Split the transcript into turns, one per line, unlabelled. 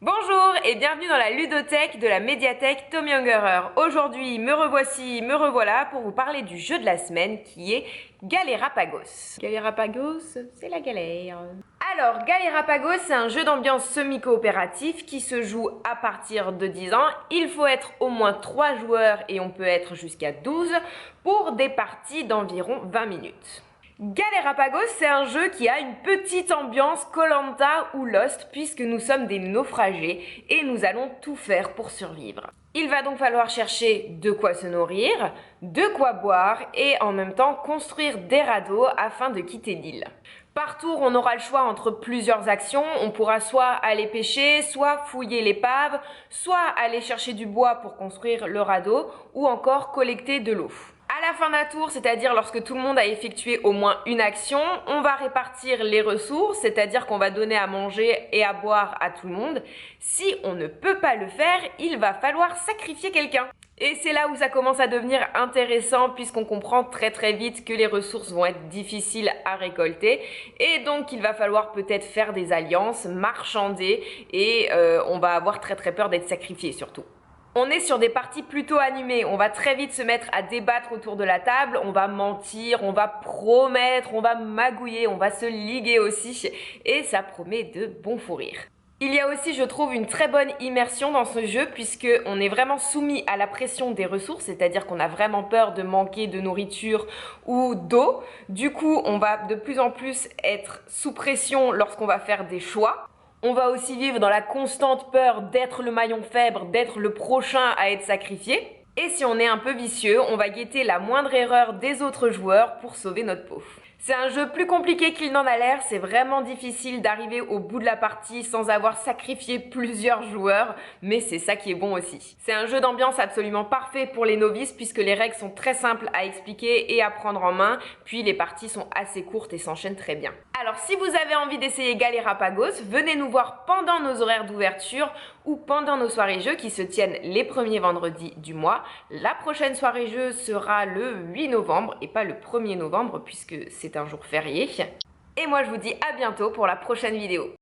Bonjour et bienvenue dans la ludothèque de la médiathèque Tom Ungerer. Aujourd'hui, me revoici, me revoilà pour vous parler du jeu de la semaine qui est Galérapagos. Galérapagos, c'est la galère. Alors, Galérapagos, c'est un jeu d'ambiance semi-coopératif qui se joue à partir de 10 ans. Il faut être au moins 3 joueurs et on peut être jusqu'à 12 pour des parties d'environ 20 minutes. Galérapagos, c'est un jeu qui a une petite ambiance koh ou Lost puisque nous sommes des naufragés et nous allons tout faire pour survivre. Il va donc falloir chercher de quoi se nourrir, de quoi boire et en même temps construire des radeaux afin de quitter l'île. Par tour, on aura le choix entre plusieurs actions. On pourra soit aller pêcher, soit fouiller l'épave, soit aller chercher du bois pour construire le radeau ou encore collecter de l'eau. À la fin d'un tour, c'est-à-dire lorsque tout le monde a effectué au moins une action, on va répartir les ressources, c'est-à-dire qu'on va donner à manger et à boire à tout le monde. Si on ne peut pas le faire, il va falloir sacrifier quelqu'un. Et c'est là où ça commence à devenir intéressant puisqu'on comprend très vite que les ressources vont être difficiles à récolter et donc il va falloir peut-être faire des alliances, marchander et on va avoir très peur d'être sacrifié surtout. On est sur des parties plutôt animées, on va très vite se mettre à débattre autour de la table, on va mentir, on va promettre, on va magouiller, on va se liguer aussi et ça promet de bons fous rires. Il y a aussi, je trouve, une très bonne immersion dans ce jeu puisqu'on est vraiment soumis à la pression des ressources, c'est-à-dire qu'on a vraiment peur de manquer de nourriture ou d'eau. Du coup, on va de plus en plus être sous pression lorsqu'on va faire des choix. On va aussi vivre dans la constante peur d'être le maillon faible, d'être le prochain à être sacrifié. Et si on est un peu vicieux, on va guetter la moindre erreur des autres joueurs pour sauver notre peau. C'est un jeu plus compliqué qu'il n'en a l'air, c'est vraiment difficile d'arriver au bout de la partie sans avoir sacrifié plusieurs joueurs, mais c'est ça qui est bon aussi. C'est un jeu d'ambiance absolument parfait pour les novices puisque les règles sont très simples à expliquer et à prendre en main, puis les parties sont assez courtes et s'enchaînent très bien. Alors si vous avez envie d'essayer Galérapagos, venez nous voir pendant nos horaires d'ouverture ou pendant nos soirées jeux qui se tiennent les premiers vendredis du mois. La prochaine soirée jeu sera le 8 novembre et pas le 1er novembre puisque c'est un jour férié. Et moi je vous dis à bientôt pour la prochaine vidéo.